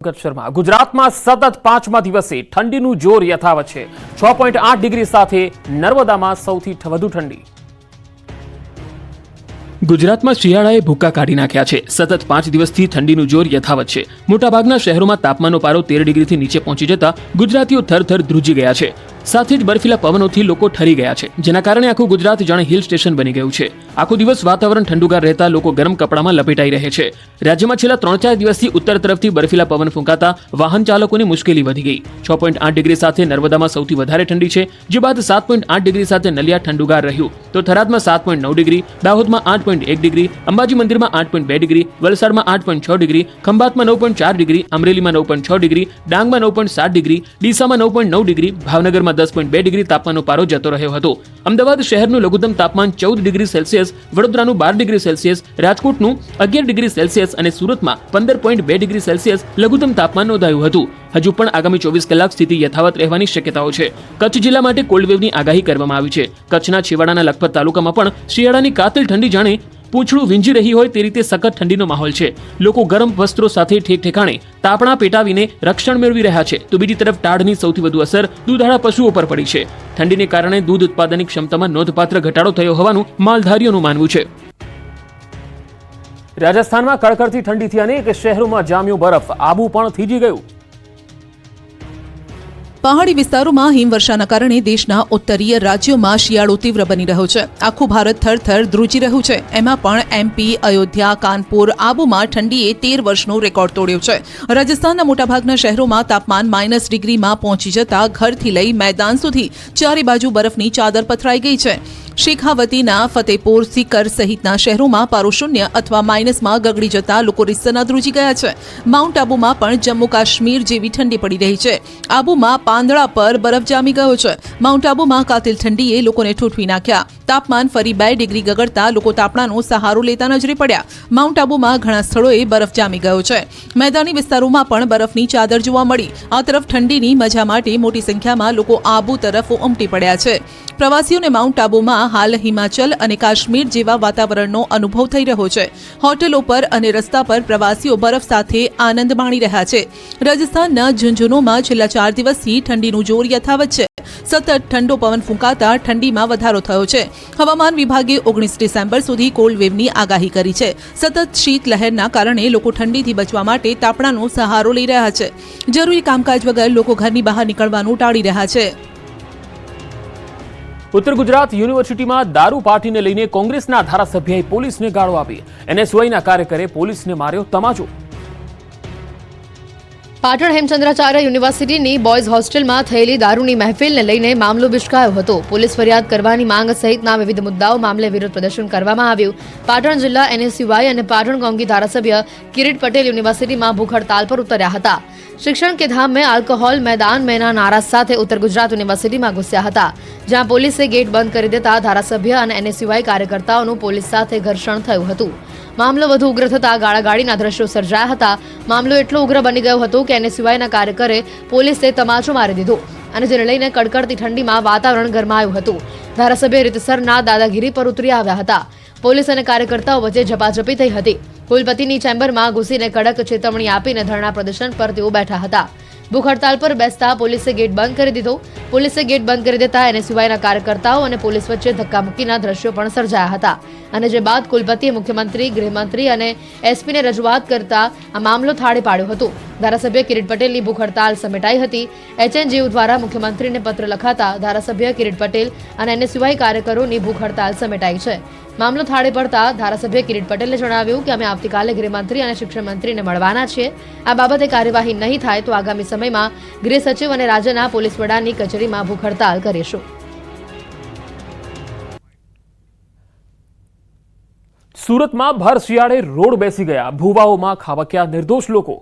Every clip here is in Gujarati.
શર્મા ગુજરાતમાં સતત 5મા દિવસે ઠંડીનું જોર યથાવત છે। 6.8 ડિગ્રી સાથે નર્મદામાં સૌથી વધુ ઠંડી। ગુજરાતમાં શિયાળાએ ભૂક્કા કાઢી નાખ્યા છે। સતત 5 દિવસથી ઠંડીનું જોર યથાવત છે। મોટાભાગના શહેરોમાં તાપમાનનો પારો 13 ડિગ્રીથી નીચે પહોંચી જતા ગુજરાતીઓ થરથર ધ્રુજી ગયા છે। સાથે જ બરફીલા પવનોથી લોકો ઠરી ગયા છે, જેના કારણે આખું ગુજરાત જાણે હિલ સ્ટેશન બની ગયું છે। આખો દિવસ વાતાવરણ ઠંડુગાર રહેતા લોકો ગરમ કપડામાં લપેટાઈ રહે છે। રાજ્યમાં છેલ્લા 3-4 દિવસથી ઉત્તર તરફથી બરફીલા પવન ફૂંકાતા વાહન ચાલકોની મુશ્કેલી વધી ગઈ। 6.8 ડિગ્રી સાથે નર્મદામાં સૌથી વધારે ઠંડી છે, જે બાદ 7.8 ડિગ્રી સાથે નલિયા ઠંડુગાર રહ્યું, તો થરાદમાં 7.9 ડિગ્રી, દાહોદમાં 8.1 ડિગ્રી, અંબાજી મંદિરમાં 8.2 ડિગ્રી, વલસાડમાં 8.6 ડિગ્રી, ખંભાતમાં 9.4 ડિગ્રી, અમરેલીમાં 9.6 ડિગ્રી, ડાંગમાં 9.7 ડિગ્રી, ડીસામાં 9.9 ડિગ્રી, ભાવનગરમાં 10.2 ડિગ્રી તાપમાનનો પારો જતો રહ્યો હતો। અમદાવાદ શહેરનું લઘુત્તમ તાપમાન 14 ડિગ્રી સેલ્સિયસ, વડોદરાનું 12 ડિગ્રી સેલ્સિયસ, રાજકોટનું 11 ડિગ્રી સેલ્સિયસ અને સુરતમાં 15.2 ડિગ્રી સેલ્સિયસ લઘુત્તમ તાપમાન નોંધાયું હતું। હજુ પણ આગામી 24 કલાક સ્થિતિ યથાવત રહેવાની શક્યતાઓ છે। કચ્છ જિલ્લા માટે કોલ્ડ વેવની આગાહી કરવામાં આવી છે। કચ્છના છેવાડાના લખપત તાલુકામાં પણ શિયાળાની કાતિલ ઠંડી જાણે પૂંછડું વીંજી રહી હોય તે રીતે સખત ઠંડીનો માહોલ છે। લોકો ગરમ વસ્ત્રો સાથે ઠેક ઠેકાણે તાપણા પેટાવીને રક્ષણ મેળવી રહ્યા છે, તો બીજી તરફ ટાઢની સૌથી વધુ અસર દૂધાળા પશુઓ પર પડી છે। ઠંડીને કારણે દૂધ ઉત્પાદનની ક્ષમતામાં નોંધપાત્ર ઘટાડો થયો હોવાનું માલધારીઓનું માનવું છે। રાજસ્થાનમાં કડકડતી ઠંડીથી અનેક શહેરોમાં જામ્યો બરફ, આબુ પણ થીજી ગયું। પહાડી વિસ્તારોમાં હિમવર્ષાના કારણે દેશના ઉત્તરીય રાજ્યોમાં શિયાળો તીવ્ર બની રહ્યો છે। આખું ભારત થરથર ધ્રુજી રહ્યું છે। એમાં પણ એમપી, અયોધ્યા, કાનપુર, આબુમાં ઠંડીએ 13 વર્ષનો રેકોર્ડ તોડ્યો છે। રાજસ્થાનના મોટાભાગના શહેરોમાં તાપમાન -ડિગ્રીમાં પહોંચી જતા ઘરથી લઈ મેદાન સુધી ચારે બાજુ બરફની ચાદર પથરાઈ ગઈ છે। શેખાવતીના ફતેપુર, સિકર સહિતના શહેરોમાં પારો શૂન્ય અથવા માઇનસમાં ગગડી જતા લોકો રીતસરના ધ્રુજી ગયા છે। માઉન્ટ આબુમાં પણ જમ્મુ કાશ્મીર જેવી ઠંડી પડી રહી છે। આબુમાં પાંદડા પર બરફ જામી ગયો છે। માઉન્ટ આબુમાં કાતિલ ઠંડીએ લોકોને ઠૂંઠવી નાખ્યા। તાપમાન ફરી 2 ડિગ્રી ગગડતા લોકો તાપણાનો સહારો લેતા નજરે પડ્યા। માઉન્ટ આબુમાં ઘણા સ્થળોએ બરફ જામી ગયો છે। મેદાની વિસ્તારોમાં પણ બરફની ચાદર જોવા મળી। આ તરફ ઠંડીની મજા માટે મોટી સંખ્યામાં લોકો આબુ તરફ ઉમટી પડ્યા છે। પ્રવાસીઓને માઉન્ટ આબુમાં હાલ હિમાચલ અને કાશ્મીર જેવા વાતાવરણનો અનુભવ થઈ રહ્યો છે। હોટેલો પર અને રસ્તા પર પ્રવાસીઓ બરફ સાથે આનંદ માણી રહ્યા છે। રાજસ્થાનના ઝુંઝુનુમાં છેલ્લા 4 દિવસથી ઠંડીનું જોર યથાવત છે। સતત ઠંડો પવન ફૂંકાતા ઠંડીમાં વધારો થયો છે। હવામાન વિભાગે 19 ડિસેમ્બર સુધી કોલ્ડ વેવની આગાહી કરી છે। સતત શીત લહેરના કારણે લોકો ઠંડીથી બચવા માટે તાપણાનો સહારો લઈ રહ્યા છે। જરૂરી કામકાજ વગર લોકો ઘરની બહાર નીકળવાનું ટાળી રહ્યા છે। ઉત્તર ગુજરાત યુનિવર્સિટીમાં દારૂ પાર્ટીને લઈને કોંગ્રેસના ધારાસભ્યએ પોલીસને ગાળો આપી। એનએસયુઆઈના કાર્યકરે પોલીસને માર્યો તમાચો। પાટણ હેમચંદ્રાચાર્ય યુનિવર્સિટીની બોયઝ હોસ્ટેલમાં થયેલી દારૂની મહેફિલને લઈને મામલો બિચકાયો હતો। પોલીસ ફરિયાદ કરવાની માંગ સહિતના વિવિધ મુદ્દાઓ મામલે વિરોધ પ્રદર્શન કરવામાં આવ્યું। પાટણ જિલ્લા એનએસયુઆઈ અને પાટણ કોંગી ધારાસભ્ય કિરીટ પટેલ યુનિવર્સિટીમાં ભૂખ હડતાલ પર ઉતર્યા હતા। शिक्षण के धाम में अल्कोहल मैदान में ना नारा साथ उत्तर गुजरात यूनिवर्सिटीમાં ઘૂસ્યા હતા, જ્યાં પોલીસે ગેટ બંધ કરી દેતા ધારાસભ્ય અને એનએસયુઆઈ કાર્યકર્તાઓનું પોલીસ સાથે ઘર્ષણ થયું હતું। મામલો વધુ ઉગ્ર થતા ગાળાગાળીના દ્રશ્યો સર્જાયા હતા। મામલો એટલો ઉગ્ર બની ગયો હતો કે એનએસયુઆઈના કાર્યકરે પોલીસે તમાચો મારી દીધો અને જેને લઈને કડકડતી ઠંડીમાં વાતાવરણ ગરમાયું હતું। ધારાસભ્ય રીતસરના દાદાગીરી પર ઉતરી આવ્યા હતા। પોલીસ અને કાર્યકર્તાઓ વચ્ચે ઝપાઝપી થઈ હતી। કુલપતિની ચેમ્બરમાં ઘૂસીને કડક ચેતવણી આપીને ધરણા પ્રદર્શન પર તેઓ બેઠા હતા। ભૂખ હડતાલ પર બેસતા પોલીસે ગેટ બંધ કરી દીધો। પોલીસે ગેટ બંધ કરી દેતા એનએસયુઆઈના કાર્યકર્તાઓ અને પોલીસ વચ્ચે ધક્કામુક્કીના દ્રશ્યો પણ સર્જાયા હતા અને જે બાદ કુલપતિએ મુખ્યમંત્રી, ગૃહમંત્રી અને એસપીને રજૂઆત કરતા આ મામલો થાળે પાડ્યો હતો। ધારાસભ્ય કિરીટ પટેલની ભૂખ હડતાલ સમેટાઈ હતી। એચએનજીયુ દ્વારા મુખ્યમંત્રીને પત્ર લખાતા ધારાસભ્ય કિરીટ પટેલ અને એનએસયુઆઈ કાર્યકરોની ભૂખ હડતાલ સમેટાઈ છે। મામલો થાળે પડતા ધારાસભ્ય કિરીટ પટેલે જણાવ્યું કે અમે આવતીકાલે ગૃહમંત્રી અને શિક્ષણ મંત્રીને મળવાના છીએ। આ બાબતે કાર્યવાહી નહીં થાય તો આગામી સમયમાં ગૃહ સચિવ અને રાજ્યના પોલીસ વડાની કચેરીમાં ભૂખ હડતાલ કરીશું। સુરતમાં ભર શિયાળે રોડ બેસી ગયા, ભૂવાઓમાં ખાબક્યા નિર્દોષ લોકો।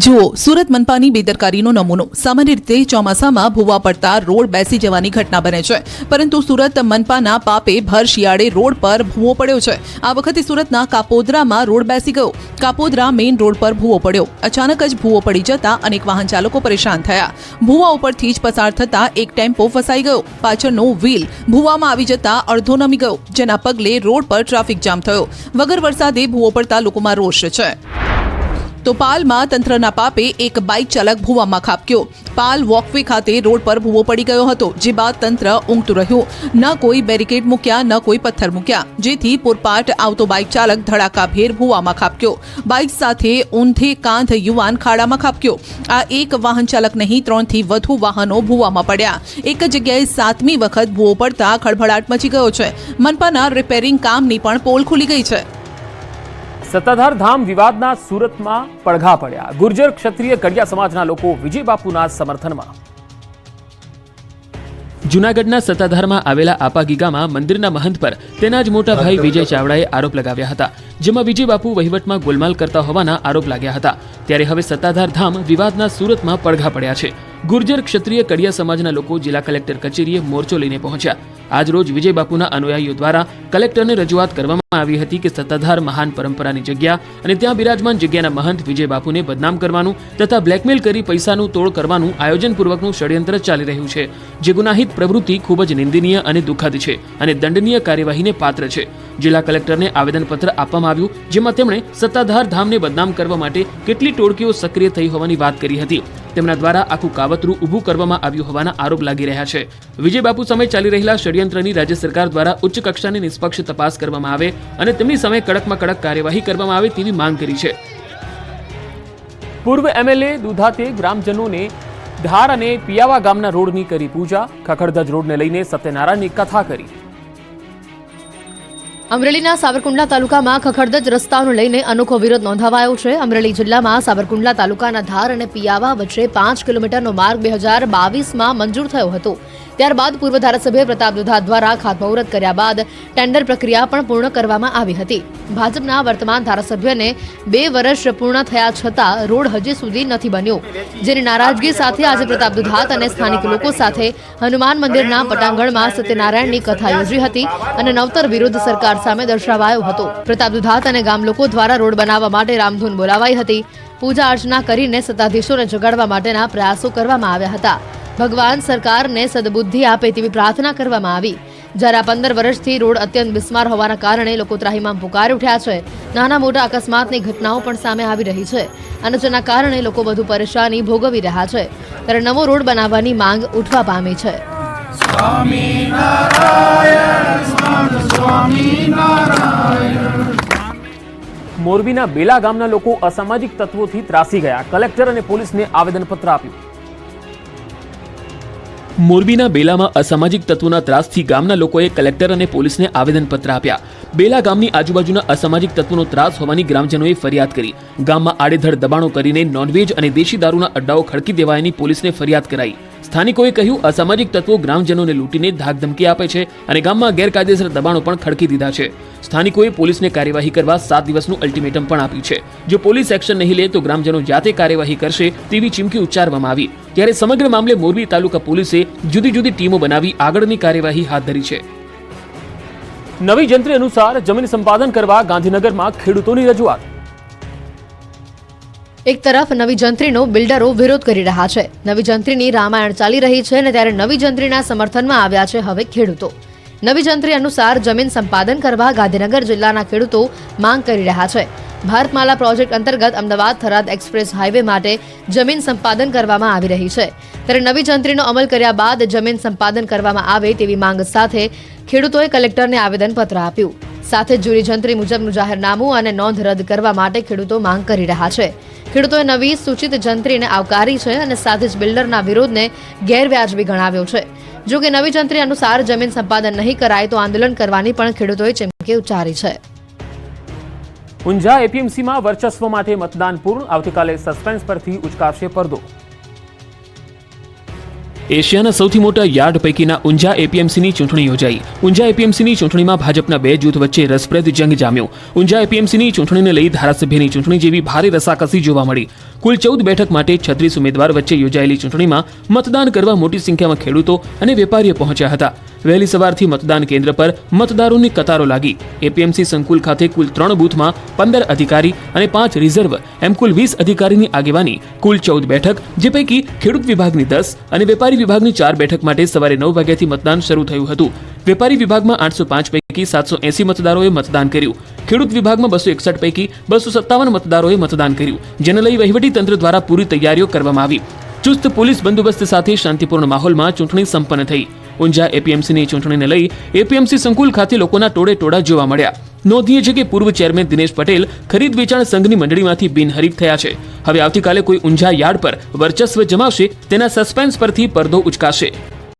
જુઓ સુરત મનપાની બેદરકારીનો નમૂનો। સામાન્ય રીતે ચોમાસામાં ભૂવા પડતા રોડ બેસી જવાની ઘટના બને છે, પરંતુ સુરત મનપાના પાપે ભર શિયાળે રોડ પર ભૂવો પડ્યો છે। આ વખતે સુરતના કાપોદરામાં રોડ બેસી ગયો। કાપોદરા મેઇન રોડ પર ભૂવો પડ્યો। અચાનક જ ભૂવો પડી જતા અનેક વાહન ચાલકો પરેશાન થયા। ભૂવા ઉપરથી જ પસાર થતા એક ટેમ્પો ફસાઈ ગયો। પાછળનો વ્હીલ ભૂવામાં આવી જતા અડધો નમી ગયો, જેના પગલે રોડ પર ટ્રાફિક જામ થયો। વગર વરસાદે ભૂવો પડતા લોકોમાં રોષ છે। તો પાલમાં તંત્રના પાપે એક બાઇક ચાલક ભૂવામાં ખાબક્યો. પાલ વોકવે ખાતે રોડ પર ભૂવો પડી ગયો હતો, જે બાદ તંત્ર ઊંઘતું રહ્યું. ન કોઈ બેરિકેડ મૂક્યા, ન કોઈ પથ્થર મૂક્યા, જેથી પૂરપાટ આવતો બાઇક ચાલક ધડાકાભેર ભૂવામાં ખાબક્યો. બાઇક સાથે ઊંધે કાંધ યુવાન ખાડામાં ખાબક્યો. આ એક વાહન ચાલક નહીં, 3 થી વધુ વાહનો ભૂવામાં પડ્યા. એક જગ્યાએ 7મી વખત ભૂવો પડતા ખળભળાટ મચી ગયો છે. મનપાના રિપેરિંગ કામની પણ પોલ ખુલી ગઈ છે. સત્તાધાર ધામ વિવાદના સુરતમાં પડઘા પડ્યા. ગુર્જર ક્ષત્રિય કડિયા સમાજના લોકો વિજય બાપુના સમર્થનમાં. જૂનાગઢના સત્તાધારમાં આવેલા આપાગીગામાં મંદિરના મહંત પર તેના જ મોટા ભાઈ વિજય ચાવડાએ આરોપ લગાવ્યા હતા, જેમાં વિજય બાપુ વહીવટમાં ગોલમાલ કરતા હોવાના આરોપ લાગ્યા હતા. ત્યારે હવે સત્તાધાર ધામ વિવાદના સુરતમાં પડઘા પડ્યા છે. ગુર્જર ક્ષત્રિય કડિયા સમાજના લોકો જિલ્લા કલેક્ટર કચેરીએ મોરચો લઈને પહોંચ્યા. આજ રોજ વિજય બાપુના અનુયાયીઓ દ્વારા કલેક્ટરને રજૂઆત કરવામાં આવી હતી કે સત્તાધાર મહાન પરંપરાની જગ્યા અને ત્યાં બિરાજમાન જગ્યાના મહંત વિજય બાપુને બદનામ કરવાનું તથા બ્લેકમેલ કરી પૈસાનું તોડ કરવાનું આયોજનપૂર્વકનું ષડયંત્ર ચાલી રહ્યું છે, જે ગુનાહિત પ્રવૃત્તિ ખૂબ જ નિંદનીય અને દુઃખદ છે અને દંડનીય કાર્યવાહીને પાત્ર છે. જિલ્લા કલેક્ટરને આવેદનપત્ર આપવામાં આવ્યું, જેમાં તેમણે સત્તાધાર ધામને બદનામ કરવા માટે કેટલી ટોળકીઓ સક્રિય થઈ હોવાની વાત કરી હતી. તેમના દ્વારા આખું કાવતરું ઊભું કરવામાં આવ્યું હોવાના આરોપ લાગી રહ્યા છે. વિજય બાપુ સામે ચાલી રહેલા ષડયંત્રની રાજ્ય સરકાર દ્વારા ઉચ્ચ કક્ષાની નિષ્પક્ષ તપાસ કરવામાં આવે અને તેમની સામે કડકમાં કડક કાર્યવાહી કરવામાં આવે તેવી માંગ કરી છે. પૂર્વ એમએલએ દુધાતે ગ્રામજનોને ધાર અને પિયાવા ગામના રોડની કરી પૂજા. ખખડધજ રોડને લઈને સત્યનારાયણની કથા કરી. અમરેલીના સાવરકુંડલા તાલુકામાં ખખડધજ રસ્તાઓને લઈને અનોખો વિરોધ નોંધાવાયો છે. અમરેલી જિલ્લામાં સાવરકુંડલા તાલુકાના ધાર અને પિયાવા વચ્ચે 5 કિલોમીટરનો માર્ગ 2022માં મંજૂર થયો હતો. ત્યારબાદ પૂર્વ ધારાસભ્ય પ્રતાપ દુધાત દ્વારા ખાતમુહૂર્ત કર્યા બાદ ટેન્ડર પ્રક્રિયા પણ પૂર્ણ કરવામાં આવી હતી. ભાજપના વર્તમાન ધારાસભ્યને 2 વર્ષ પૂર્ણ થયા છતાં રોડ હજી સુધી નથી બન્યો, જેની નારાજગી સાથે આજે પ્રતાપ દુધાત અને સ્થાનિક લોકો સાથે હનુમાન મંદિરના પટાંગણમાં સત્યનારાયણની કથા યોજી હતી અને નવતર વિરોધ સરકાર સામે દર્શાવાયો હતો. પ્રતાપ દુધાત અને ગામ લોકો દ્વારા રોડ બનાવવા માટે રામધૂન બોલાવાઈ હતી. પૂજા અર્ચના કરીને સત્તાધીશોને જગાડવા માટેના પ્રયાસો કરવામાં આવ્યા હતા. ભગવાન સરકારને સદબુદ્ધિ આપે તેવી પ્રાર્થના કરવામાં આવી. જ્યારે 15 વર્ષથી રોડ અત્યંત બિસ્માર હોવાના કારણે લોકો ત્રાહિમામ પુકારી ઉઠ્યા છે. નાના મોટા અકસ્માતની ઘટનાઓ પણ સામે આવી રહી છે અને જેના કારણે લોકો વધુ પરેશાની ભોગવી રહ્યા છે. ત્યારે નવો રોડ બનાવવાની માંગ ઉઠવા પામી છે. મોરબીના બેલા ગામના લોકો અસામાજિક તત્વોથી ત્રાસી ગયા. કલેક્ટર અને પોલીસને આવેદનપત્ર આપ્યું. મોરબીના બેલામાં અસામાજિક તત્વોના ત્રાસથી ગામના લોકોએ કલેક્ટર અને પોલીસને આવેદનપત્ર આપ્યા. બેલા ગામની આજુબાજુના અસામાજિક તત્વોનો ત્રાસ હોવાની ગ્રામજનોએ ફરિયાદ કરી. ગામમાં આડેધડ દબાણો કરીને નોનવેજ અને દેશી દારૂના અડ્ડાઓ ખડકી દેવાયાની પોલીસને ફરિયાદ કરાઈ. સ્થાનિકોએ કહ્યું, અસામાજિક તત્વો ગ્રામજનોને લૂંટીને ધાકધમકી આપે છે અને ગામમાં ગેરકાયદેસર દબાણો પણ ખડકી દીધા છે. સ્થાનિકોએ પોલીસને કાર્યવાહી કરવા 7 દિવસનું અલ્ટિમેટમ પણ આપ્યું છે. જો પોલીસ એક્શન નહીં લે તો ગ્રામજનો જાતે કાર્યવાહી કરશે તેવી ચીમકી ઉચ્ચારવામાં આવી. ત્યારે સમગ્ર મામલે મોરબી તાલુકા પોલીસે જુદી જુદી ટીમો બનાવી આગળની કાર્યવાહી હાથ ધરી છે. નવી જંત્રી અનુસાર જમીન સંપાદન કરવા ગાંધીનગરમાં ખેડૂતોની રજૂઆત. એક તરફ નવી જંત્રીનો બિલ્ડરો વિરોધ કરી રહ્યા છે. નવી જંત્રીની રામાયણ ચાલી રહી છે અને ત્યારે નવી જંત્રીના સમર્થનમાં આવ્યા છે હવે ખેડૂતો. નવી જંત્રી અનુસાર જમીન સંપાદન કરવા ગાંધીનગર જિલ્લાના ખેડૂતો માંગ કરી રહ્યા છે. ભારતમાલા પ્રોજેક્ટ અંતર્ગત અમદાવાદ થરાદ એક્સપ્રેસ હાઈવે માટે જમીન સંપાદન કરવામાં આવી રહી છે. ત્યારે નવી જંત્રીનો અમલ કર્યા બાદ જમીન સંપાદન કરવામાં આવે તેવી માંગ સાથે ખેડૂતોએ કલેક્ટરને આવેદનપત્ર આપ્યું. સાથે જ જૂની જંત્રી મુજબનું જાહેરનામું અને નોંધ રદ કરવા માટે ખેડૂતો માંગ કરી રહ્યા છે. ખેડૂતોએ નવી સૂચિત જંત્રીને આવકારી છે અને સાથે જ બિલ્ડરના વિરોધને ગેરવ્યાજબી ગણાવ્યો છે. જો કે નવી જંત્રી અનુસાર જમીન સંપાદન નહીં કરાય તો આંદોલન કરવાની પણ ખેડૂતોએ ચીમકી ઉચ્ચારી છે. ઊંઝા એપીએમસીમાં વર્ચસ્વ માટે મતદાન પૂર્ણ. આવતીકાલે સસ્પેન્સ પરથી ઉચકાશે પડદો. એશિયાના સૌથી મોટા યાર્ડ પૈકીના ઊંઝા એપીએમસીની ચૂંટણી યોજાઈ. ઊંઝા એપીએમસીની ચૂંટણીમાં ભાજપના 2 જૂથ વચ્ચે રસપ્રદ જંગ જામ્યો. ઊંઝા એપીએમસીની ચૂંટણીને લઈ ધારાસભ્યની ચૂંટણી જેવી ભારે રસાકસી જોવા મળી. કુલ 14 બેઠક માટે 36 ઉમેદવાર વચ્ચે યોજાયેલી ચૂંટણીમાં મતદાન કરવા મોટી સંખ્યામાં ખેડૂતો અને વેપારીઓ પહોંચ્યા હતા. વહેલી સવારથી મતદાન કેન્દ્ર પર મતદારોની કતારો લાગી. એપીએમસી સંકુલ ખાતે કુલ 3 બૂથમાં 15 અધિકારી અને 5 રિઝર્વ એમ કુલ 20 અધિકારીની આગેવાની કુલ 14 બેઠક, જે પૈકી ખેડૂત વિભાગની 10 અને વેપારી વિભાગની 4 બેઠક માટે સવારે 9 વાગ્યાથી મતદાન શરૂ થયું હતું. વેપારી વિભાગમાં 805 પૈકી પૈકી 780 મતદારોએ મતદાન કર્યું. ખેડૂત વિભાગમાં 261 પૈકી 257 મતદારોએ મતદાન કર્યું, જેને લઈ વહીવટી તંત્ર દ્વારા પૂરી તૈયારીઓ કરવામાં આવી. ચુસ્ત પોલીસ બંદોબસ્ત સાથે શાંતિપૂર્ણ માહોલમાં ચૂંટણી સંપન્ન થઈ. ઊંઝા એપીએમસીની ચૂંટણીને લઈ એપીએમસી સંકુલ ખાતે લોકોના ટોળે ટોળા જોવા મળ્યા. નોંધનીય છે કે પૂર્વ ચેરમેન દિનેશ પટેલ ખરીદ વેચાણ સંઘની મંડળીમાંથી બિનહરીફ થયા છે. હવે આવતીકાલે કોઈ ઊંઝા યાર્ડ પર વર્ચસ્વ જમાવશે તેના સસ્પેન્સ પરથી પડદો ઉચકાશે.